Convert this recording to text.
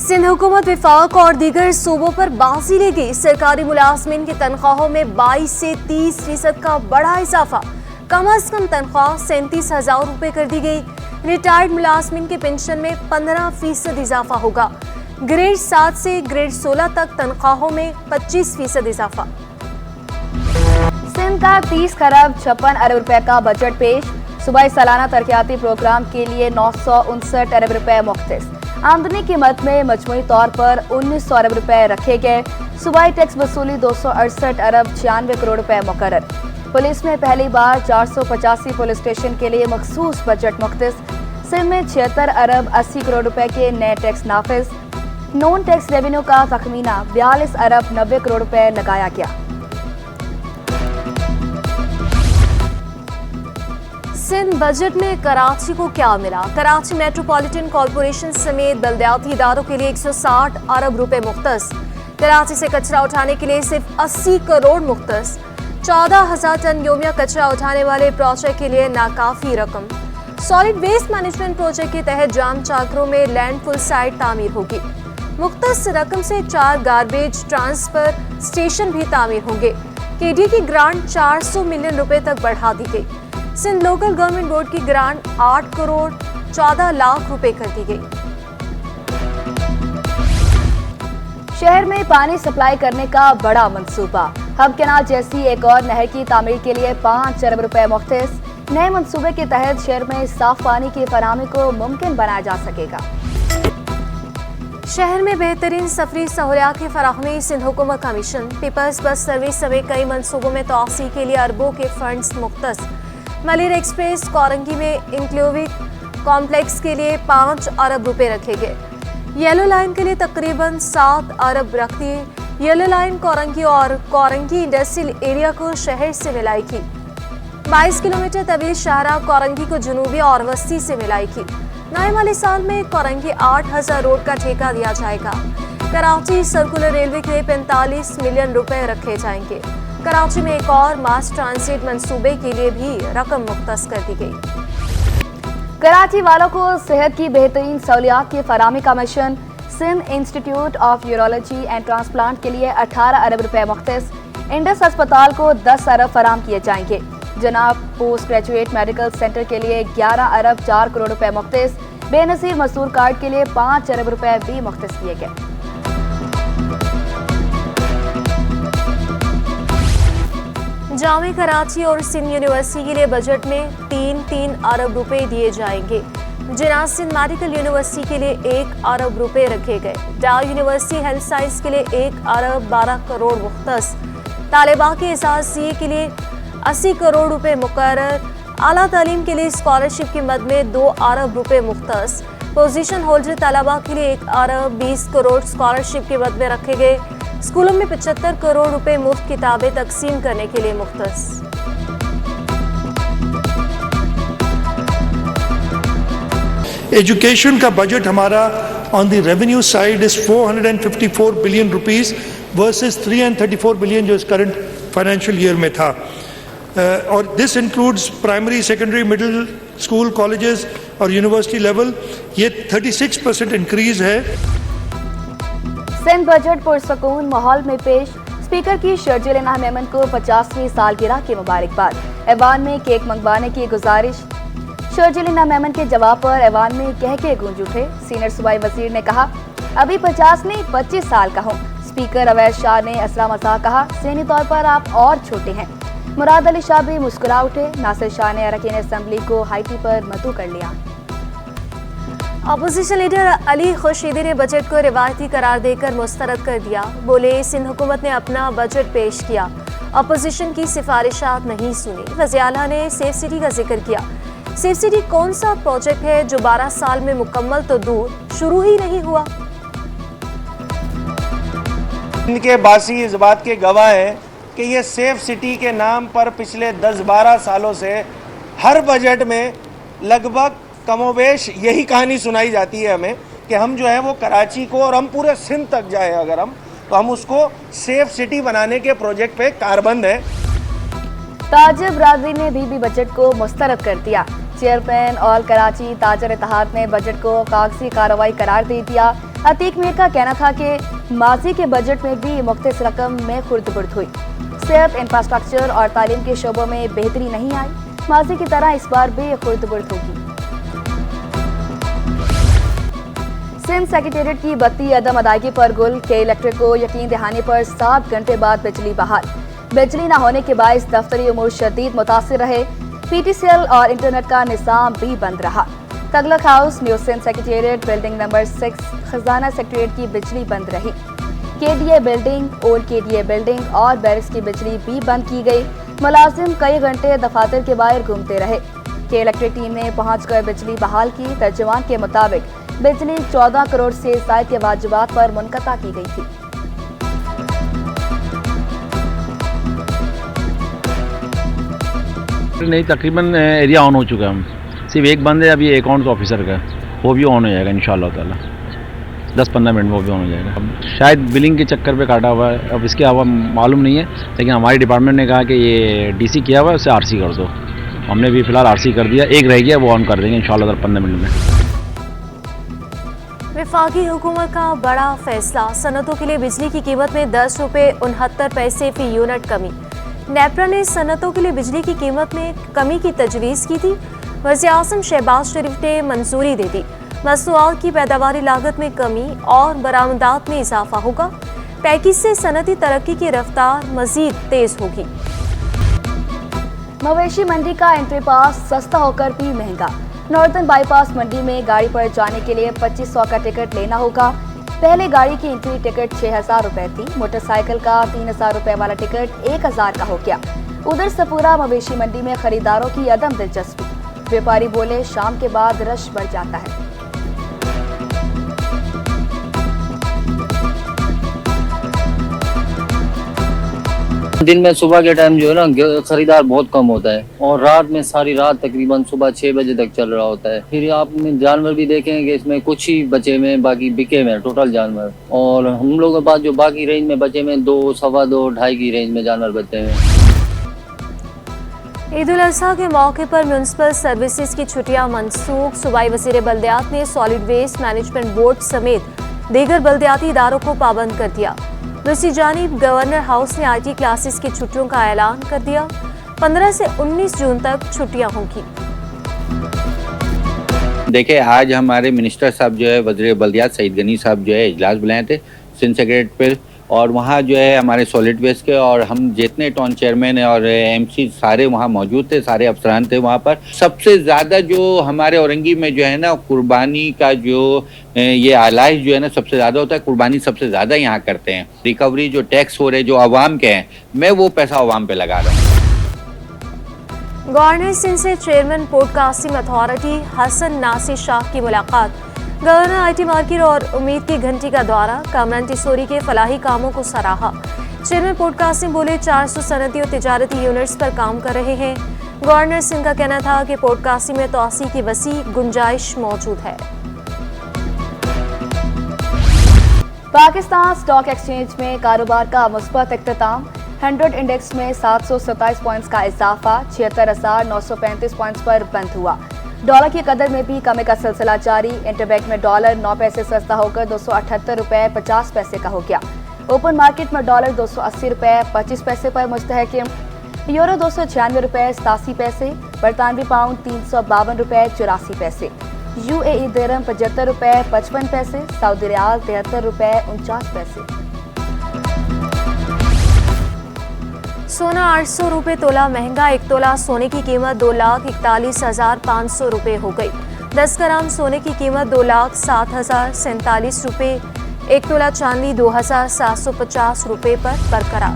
सिंध हुकूमत विफाक और दीगर सूबों पर बाजी ले गई। सरकारी मुलाजमीन की तनख्वाहों में 22 से 30% का बड़ा इजाफा। कम अज कम तनख्वाह 37,000 रुपए कर दी गई। रिटायर्ड मुलाजमीन की पेंशन में 15% इजाफा होगा। ग्रेड 7 से ग्रेड 16 तक तनख्वाहों में 25% इजाफा। सिंध का 30 खरब 56 अरब रुपए का बजट पेश। सूबाई सालाना तरक्याती प्रोग्राम के लिए 959 अरब रुपए मुख्तस। आमदनी की मद में मजमूई तौर पर 1900 अरब रुपए रखे गए। सूबाई टैक्स वसूली 268 अरब 96 करोड़ रुपए मुकर्रर। पुलिस में पहली बार 485 पुलिस स्टेशन के लिए मखसूस बजट मुख्तस। सिंध में 76 अरब 80 करोड़ रुपए के नए टैक्स नाफिज। नॉन टैक्स रेवेन्यू का तखमीना 42 अरब 90 करोड़ रुपए लगाया गया। सिंध बजट में कराची को क्या मिला? कराची मेट्रोपॉलिटन कॉरपोरेशन समेत बल्दियाती इदारों के लिए 160 अरब रुपए मुख्तस। कराची से कचरा उठाने के लिए सिर्फ 80 करोड़ मुख्तस। 14,000 टन योमिया कचरा उठाने वाले प्रोजेक्ट के लिए नाकाफी रकम। सॉलिड वेस्ट मैनेजमेंट प्रोजेक्ट के तहत जाम चाकरों में लैंडफुल साइट तामीर होगी। मुख्तस रकम से 4 गार्बेज ट्रांसफर स्टेशन भी तामीर होंगे। केडी की ग्रांट 400 मिलियन रुपए तक बढ़ा दी गई। सिंध लोकल गवर्नमेंट बोर्ड की ग्रांट 8 करोड़ 14 लाख रुपए कर दी गई। शहर में पानी सप्लाई करने का बड़ा मंसूबा। हब कैनाल जैसी एक और नहर की तामीर के लिए 5 अरब रुपए मुख्तस। नए मंसूबे के तहत शहर में साफ पानी की फराहमी को मुमकिन बनाया जा सकेगा। शहर में बेहतरीन सफरी सहूलियात की फराहमी। सिंध हुकूमत का मिशन। पीपल्स बस सर्विस समेत कई मंसूबों में तोसी के लिए अरबों के फंड्स मुख्तस। मलिर एक्सप्रेस कोरंगी में इंक्लूविक कॉम्प्लेक्स के लिए 5 अरब रुपए रखे गए। येलो लाइन के लिए तकरीबन 7 अरब रख दिए। येलो लाइन कोरंगी और कोरंगी इंडस्ट्रियल एरिया को शहर से मिलाएगी। 22 किलोमीटर तवील शाहराह कोरंगी को जुनूबी और वस्ती से मिलाएगी। नए माली साल में कोरंगी 8,000 रोड का ठेका दिया जाएगा। कराची सर्कुलर रेलवे के लिए 45 मिलियन रुपए रखे जाएंगे। कराची में एक और मास ट्रांजिट मंसूबे के लिए भी रकम मुख्तस कर दी गई। कराची वालों को सेहत की बेहतरीन सहूलियात की फराहमी का mission. Sindh Institute of Urology and Transplant के लिए 18 अरब रुपए मुख्तस। इंडस अस्पताल को 10 अरब फराम किए जाएंगे। जनाब पोस्ट ग्रेजुएट मेडिकल सेंटर के लिए 11 अरब 4 करोड़ रुपए मुख्तस। बेनजीर मजदूर कार्ड के लिए 5 अरब रुपए भी मुख्तस किए गए। जामे कराची और सिंध यूनिवर्सिटी के लिए बजट में 3-3 अरब रुपए दिए जाएंगे। जिना सिंध मेडिकल यूनिवर्सिटी के लिए 1 अरब रुपए रखे गए। डा यूनिवर्सिटी हेल्थ साइंस के लिए 1 अरब 12 करोड़ मुख्तस। तालिबा के एहसास के लिए 80 करोड़ रुपए मुकर्रर। आला तालीम के लिए स्कॉलरशिप की मद में 2 अरब रुपए मुख्तस। पोजीशन होल्डर तलबा के लिए 1 अरब 20 करोड़ स्कॉलरशिप की मद में रखे गए। स्कूलों में 75 करोड़ रुपए मुफ्त किताबें तकसीम करने के लिए मुख्तस। एजुकेशन का बजट हमारा on the revenue side is 454 billion rupees versus 334 billion जो इस करंट फाइनेंशियल ईयर में था। और this includes primary, secondary, middle school, colleges और यूनिवर्सिटी लेवल। ये 36% इंक्रीज है। सिंध बजट पुरसकून माहौल में पेश। स्पीकर की शर्जील मेमन को 50वीं सालगिरह की मुबारकबाद। ऐवान में केक मंगवाने की गुजारिश। शर्जील मेमन के जवाब पर ऐवान में कहके गूंज उठे। सीनियर सूबाई वजीर ने कहा, अभी 50 नहीं 25 साल का हूँ। स्पीकर अवैध शाह ने असला मजाक कहा, सेनी तौर पर आप और छोटे हैं। मुराद अली शाह भी मुस्कुरा उठे। नासिर शाह ने अरकान असेंबली को हाईटी पर मदऊ कर लिया। अपोजिशन लीडर अली खुर्शीदी ने बजट को रिवायती करार देकर मुस्तरद कर दिया। बोले, सिंध हुकूमत ने अपना बजट पेश किया, अपोजिशन की सिफारिशात नहीं सुनी। वज़ीर आला ने सेफ सिटी का जिक्र किया। सेफ सिटी कौन सा प्रोजेक्ट है जो 12 साल में मुकम्मल तो दूर, शुरू ही नहीं हुआ। इनके बासी इस बात के गवाह हैं कि ये सेफ सिटी के नाम पर पिछले 10-12 सालों से हर बजट में लगभग कमोवेश यही कहानी सुनाई जाती है हमें कि हम जो है वो कराची को, और हम पूरे सिंध तक जाए अगर हम, तो हम उसको सेफ सिटी बनाने के प्रोजेक्ट पे कारबंद हैं। ताजर बरादरी ने भी बजट को मुस्तरद कर दिया। चेयरमैन ऑल कराची ताजर इत्तेहाद ने बजट को कागजी कार्रवाई करार दे दिया। अतीक मीर का कहना था कि माजी के बजट में भी मुख्तलिफ रकम में खुर्द-बुर्द हुई, सिर्फ इंफ्रास्ट्रक्चर और तालीम के शोबों में बेहतरी नहीं आई, माजी की तरह इस बार भी खुर्द-बुर्द होगी। सिंध सेक्रेटेरिएट की बत्ती अदम अदायगी पर गुल के इलेक्ट्रिक को यकीन दहाने पर 7 घंटे बाद बिजली बहाल। बिजली न होने के बायस दफ्तरी उमूर शदीद मुतासिर रहे, PTCL और इंटरनेट का निज़ाम भी बंद रहा। Tughlaq house, new Sindh secretariat building number 6, खजाना सेक्रेटेरिएट की बिजली बंद रही। KDA building, old KDA building और बैरिक्स की बिजली भी बंद की गई। मुलाजिम कई घंटे दफातर के बाहर घूमते रहे। के इलेक्ट्रिक टीम ने पहुंचकर बिजली बहाल की। तर्जुमान के मुताबिक बिजली 14 करोड़ से ज़ायद के वाजिबात पर मुनक़ता की गई थी। नहीं, तकरीबन एरिया ऑन हो चुका है। हम सिर्फ एक बंद है अभी अकाउंट्स ऑफिसर का, वो भी ऑन हो जाएगा इंशाल्लाह ताला 10-15 मिनट में वो भी ऑन हो जाएगा। अब शायद बिलिंग के चक्कर पे काटा हुआ है, अब इसके अलावा मालूम नहीं है, लेकिन हमारी डिपार्टमेंट ने कहा कि ये DC किया हुआ है, उसे RC कर दो। हमने भी फिलहाल RC कर दिया, एक रह गया, वो ऑन कर देंगे इंशाल्लाह 15 मिनट में। वफाकी हुकूमत का बड़ा फैसला, सनतों के लिए बिजली की कीमत में 10 रुपये 69 पैसे फी यूनिट कमी। नेपरा ने सनतों के लिए बिजली की कीमत में कमी की तजवीज़ की थी। वज़ीर-ए-आज़म शहबाज शरीफ ने मंजूरी दे दी। मसनूआत की पैदावारी लागत में कमी और बरामदात में इजाफा होगा। पैकेज से सनती तरक्की की रफ्तार मजीद तेज होगी। मवेशी मंडी का एंट्री पास सस्ता होकर भी महंगा। नॉर्दर्न बाईपास मंडी में गाड़ी पर जाने के लिए 2500 का टिकट लेना होगा। पहले गाड़ी की एंट्री टिकट 6000 रुपए थी। मोटरसाइकिल का 3000 रुपए वाला टिकट 1000 का हो गया। उधर सपूरा मवेशी मंडी में खरीदारों की अदम दिलचस्पी। व्यापारी बोले शाम के बाद रश बढ़ जाता है। दिन में सुबह के टाइम जो है ना खरीदार बहुत कम होता है और रात में सारी रात तकरीबन सुबह 6 बजे तक चल रहा होता है। फिर आपने जानवर भी देखेंगे कि इसमें कुछ ही बचे हुए, बाकी बिके हुए टोटल जानवर। और हम लोगों के पास जो बाकी रेंज में बचे हुए 2, सवा 2, 2.5 की रेंज में जानवर बचे हुए। ईद उल अज़हा के मौके पर म्यूनसिपल सर्विसेज की छुट्टियां मनसूख। सूबाई वज़ीर बल्दियात ने सॉलिड वेस्ट मैनेजमेंट बोर्ड समेत दीगर बल्दियाती इदारों को पाबंद कर दिया। दूसरी जानिब गवर्नर हाउस ने IT क्लासेस की छुट्टियों का ऐलान कर दिया। 15 से 19 जून तक छुट्टियां होंगी। देखिए, आज हमारे मिनिस्टर साहब जो है वज़ीर बल्दियात सईद गनी साहब जो है इजलास बुलाए थे सिंध सेक्रेटेरिएट पे, और वहाँ जो है हमारे सॉलिड वेस्ट के और हम जितने टाउन चेयरमैन और MC सारे वहाँ मौजूद थे, सारे अफसरान थे वहाँ पर। सबसे ज़्यादा जो हमारे औरंगी में जो है ना कुर्बानी का जो ये आलाइश जो है ना सबसे ज़्यादा होता है, कुर्बानी सबसे ज़्यादा यहाँ करते हैं। रिकवरी जो टैक्स हो रहे जो आवाम के हैं, मैं वो पैसा आवाम पे लगा रहा हूँ। गवर्नर सिंध से chairman port Qasim authority Hasan Nasir Shah की मुलाकात। गवर्नर IT मार्केट और उम्मीद की घंटी का दौरा। कामरान टिसोरी के फलाही कामों को सराहा। चेयरमैन पोर्ट कासिम बोले 400 सनती और तिजारती यूनिट्स पर काम कर रहे हैं। गवर्नर सिंध का कहना था कि पोर्ट कासिम में तोसी की वसी गुंजाइश मौजूद है। पाकिस्तान स्टॉक एक्सचेंज में कारोबार का मुस्बत इख्तिताम। 100 इंडेक्स में 727 पॉइंट्स का इजाफा 76,935 पॉइंट्स पर बंद हुआ। डॉलर की कदर में भी कमी का सिलसिला जारी। इंटरबैंक में डॉलर 9 पैसे सस्ता होकर 278 रुपए 50 पैसे का हो गया। ओपन मार्केट में डॉलर 280 रुपए 25 पैसे पर मुस्तहकम। यूरो 296 रुपए 87 पैसे। बरतानवी पाउंड 352 रुपए 84 पैसे। UAE दिरहम 75 रुपए 55 पैसे। सऊदी रियाल 73 रुपए 49 पैसे। सोना 800 रुपये तोला महंगा। 1 तोला सोने की कीमत 2,41,500 रुपये हो गई। 10 ग्राम सोने की कीमत 2,07,047 रुपये। 1 तोला चांदी 2,750 रुपये पर बरकरार।